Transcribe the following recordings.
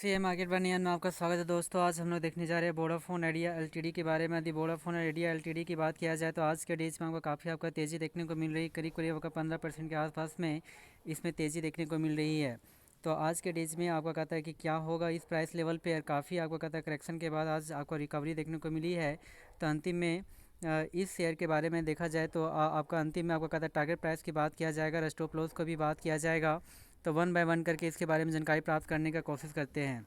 CA market बनियान में आपका स्वागत है दोस्तों। आज हम लोग देखने जा रहे हैं वोडाफोन आइडिया एलटीडी के बारे में। यदि वोडाफोन आइडिया एलटीडी की बात किया जाए तो आज के डेज में आपको काफ़ी आपका तेज़ी देखने को मिल रही है। करीब करीब आपका 15% के आसपास में इसमें तेज़ी देखने को मिल रही है। तो आज के डेज में आपका कहता है कि क्या होगा इस प्राइस लेवल पर। काफ़ी आपको कहता है करेक्शन के बाद आज आपको रिकवरी देखने को मिली है। तो अंतिम में इस शेयर के बारे में देखा जाए तो आपका अंतिम में आपको कहता है टारगेट प्राइस की बात किया जाएगा, स्टॉप लॉस को भी बात किया जाएगा। तो वन बाय वन करके इसके बारे में जानकारी प्राप्त करने का कोशिश करते हैं।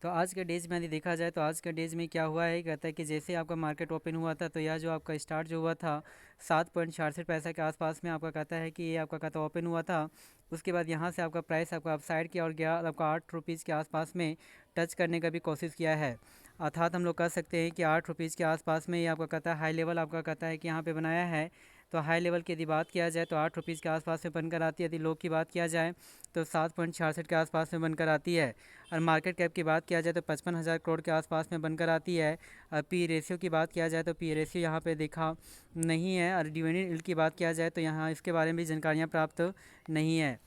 तो आज के डेज में यदि देखा जाए तो आज के डेज में क्या हुआ है, कहता है कि जैसे आपका मार्केट ओपन हुआ था तो यह जो आपका स्टार्ट जो हुआ था 7.66 पैसा के आसपास में आपका कहता है कि ये आपका कहता ओपन हुआ था। उसके बाद यहाँ से आपका प्राइस आपका अपसाइड किया और गया आपका 8 रुपीज़ के आसपास में टच करने का भी कोशिश किया है। अर्थात हम लोग कह सकते हैं कि 8 रुपीज़ के आसपास में ये आपका कहता है हाई लेवल आपका कहता है कि यहाँ पे बनाया है। तो हाई लेवल की यदि बात किया जाए तो 8 रुपीज़ के आसपास में बनकर आती है। यदि लो की बात किया जाए तो 7.66 के आसपास में बनकर आती है। और मार्केट कैप की बात किया जाए तो 55,000 करोड़ के आसपास में बनकर आती है। और पी रेशियो की बात किया जाए तो पी रेशियो यहाँ पे देखा नहीं है। और डिविडेंड यील्ड की बात किया जाए तो यहाँ इसके बारे में भी जानकारियाँ प्राप्त नहीं है।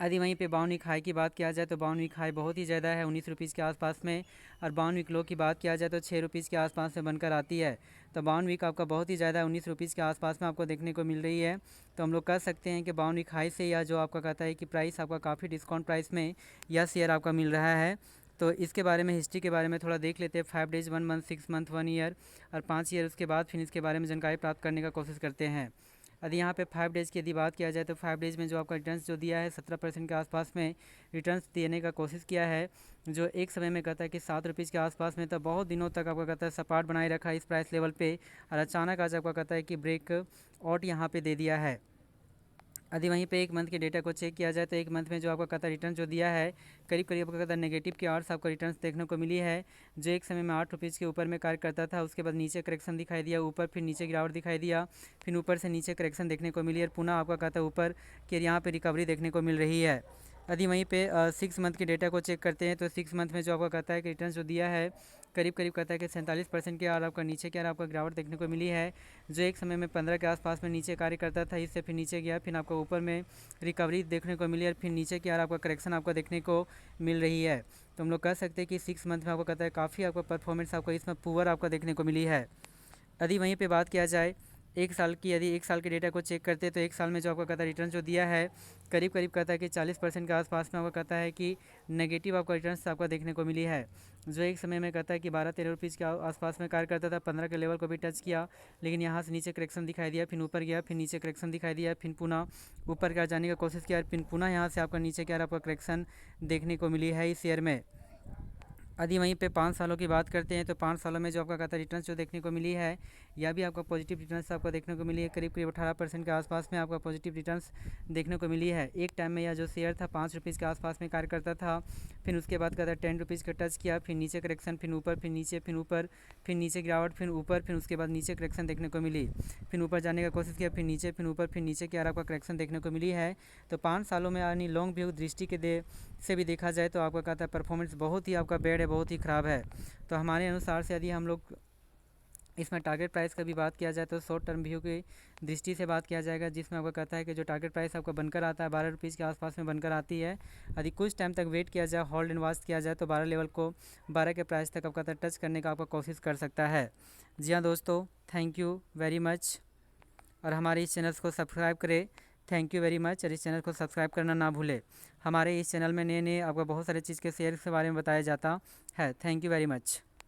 यदि वहीं पे बाउन वीक हाई की बात किया जाए तो बाउन वीक हाई बहुत ही ज़्यादा है 19 रुपीज़ के आसपास में। और बाउन वीक लो की बात किया जाए तो 6 रुपीज़ के आसपास में बनकर आती है। तो बाउन वीक आपका बहुत ही ज़्यादा 19 रुपीज़ के आसपास में आपको देखने को मिल रही है। तो हम लोग कह सकते हैं कि बाउन वीक हाई से या जो आपका कहता है कि प्राइस आपका काफ़ी डिस्काउंट प्राइस में यह शेयर आपका मिल रहा है। तो इसके बारे में हिस्ट्री के बारे में थोड़ा देख लेते हैं। 5 डेज, 1 मंथ, 6 मंथ, 1 ईयर और 5 ईयर, उसके बाद फिर इसके बारे में जानकारी प्राप्त करने का कोशिश करते हैं। यदि यहाँ पे 5 डेज़ की यदि बात किया जाए तो 5 डेज़ में जो आपका रिटर्न्स जो दिया है 17% के आसपास में रिटर्न्स देने का कोशिश किया है। जो एक समय में कहता है कि 7 रुपीज़ के आसपास में, तो बहुत दिनों तक आपका कहता है सपाट बनाए रखा है इस प्राइस लेवल पे। और अचानक आज आपका कहता है कि ब्रेक आउट यहाँ पे दे दिया है। यदि वहीं पे एक मंथ के डेटा को चेक किया जाए तो एक मंथ में जो आपका कहता रिटर्न जो दिया है करीब करीब आपका कहता नेगेटिव के आर्ट्स आपको रिटर्न्स देखने को मिली है। जो एक समय में 8 रुपीज़ के ऊपर में कार्य करता था, उसके बाद नीचे करेक्शन दिखाई दिया, ऊपर फिर नीचे गिरावट दिखाई दिया, फिर ऊपर से नीचे करेक्शन देखने को मिली और पुनः आपका कहता ऊपर कि यहाँ पर रिकवरी देखने को मिल रही है। यदि वहीं पे 6 मंथ के डेटा को चेक करते हैं तो 6 मंथ में जो आपका कहता है कि रिटर्न जो दिया है करीब करीब कहता है कि 47% के और आपका नीचे के और आपका गिरावट देखने को मिली है। जो एक समय में 15 के आसपास में नीचे कार्य करता था, इससे फिर नीचे गया, फिर आपको ऊपर में रिकवरी देखने को मिली और फिर नीचे की और आपका करेक्शन आपको देखने को मिल रही है। तो हम लोग कह सकते हैं कि 6 मंथ में आपको कहता है काफ़ी आपका परफॉर्मेंस आपको इसमें पुअर आपको देखने को मिली है। यदि वहीं पे बात किया जाए एक साल की, यदि एक साल के डेटा को चेक करते हैं तो एक साल में जो आपका कहता है रिटर्न जो दिया है करीब करीब कहता है कि 40% के आसपास में आपका कहता है कि नेगेटिव आपका रिटर्न्स आपका देखने को मिली है। जो एक समय में कहता है कि 12-13 रुपीज़ के आसपास में कार्य करता था, 15 के लेवल को भी टच किया, लेकिन यहाँ से नीचे करेक्शन दिखाई दिया, फिर ऊपर गया, फिर नीचे करेक्शन दिखाई दिया, फिर पुनः ऊपर का जाने का कोशिश किया, फिर पुनः यहाँ से आपका नीचे क्या आपका करेक्शन देखने को मिली है इस शेयर में। यदि वहीं पे 5 सालों की बात करते हैं तो 5 सालों में जो आपका कहता है रिटर्न्स जो देखने को मिली है या भी आपका पॉजिटिव रिटर्न्स आपको देखने को मिली है। करीब करीब 18% के आसपास में आपका पॉजिटिव रिटर्न्स देखने को मिली है। एक टाइम में यह जो शेयर था 5 रुपीज़ के आसपास में कार्य करता था, फिर उसके बाद कहता है 10 रुपीज़ का टच किया, फिर नीचे करेक्शन, फिर ऊपर, फिर नीचे, फिर ऊपर, फिर नीचे गिरावट, फिर ऊपर, फिर उसके बाद नीचे करेक्शन देखने को मिली, फिर ऊपर जाने का कोशिश किया, फिर नीचे, फिर ऊपर, फिर नीचे की आपका करेक्शन देखने को मिली है। तो 5 सालों में यानी लॉन्ग व्यू दृष्टि के से भी देखा जाए तो आपका कहता है परफॉर्मेंस बहुत ही आपका बैड है, बहुत ही ख़राब है। तो हमारे अनुसार से यदि हम लोग इसमें टारगेट प्राइस का भी बात किया जाए तो शॉर्ट टर्म व्यू की दृष्टि से बात किया जाएगा, जिसमें आपको कहता है कि जो टारगेट प्राइस आपका बनकर आता है 12 रुपीज़ के आसपास में बनकर आती है। यदि कुछ टाइम तक वेट किया जाए, होल्ड एंड वॉच किया जाए तो 12 लेवल को 12 के प्राइस तक आपका टच करने का आपका कोशिश कर सकता है। जी हाँ दोस्तों, थैंक यू वेरी मच और हमारे इस चैनल को सब्सक्राइब करें। थैंक यू वेरी मच और इस चैनल को सब्सक्राइब करना ना भूलें। हमारे इस चैनल में नए नए आपको बहुत सारे चीज़ के शेयर के बारे में बताया जाता है। Thank you very much.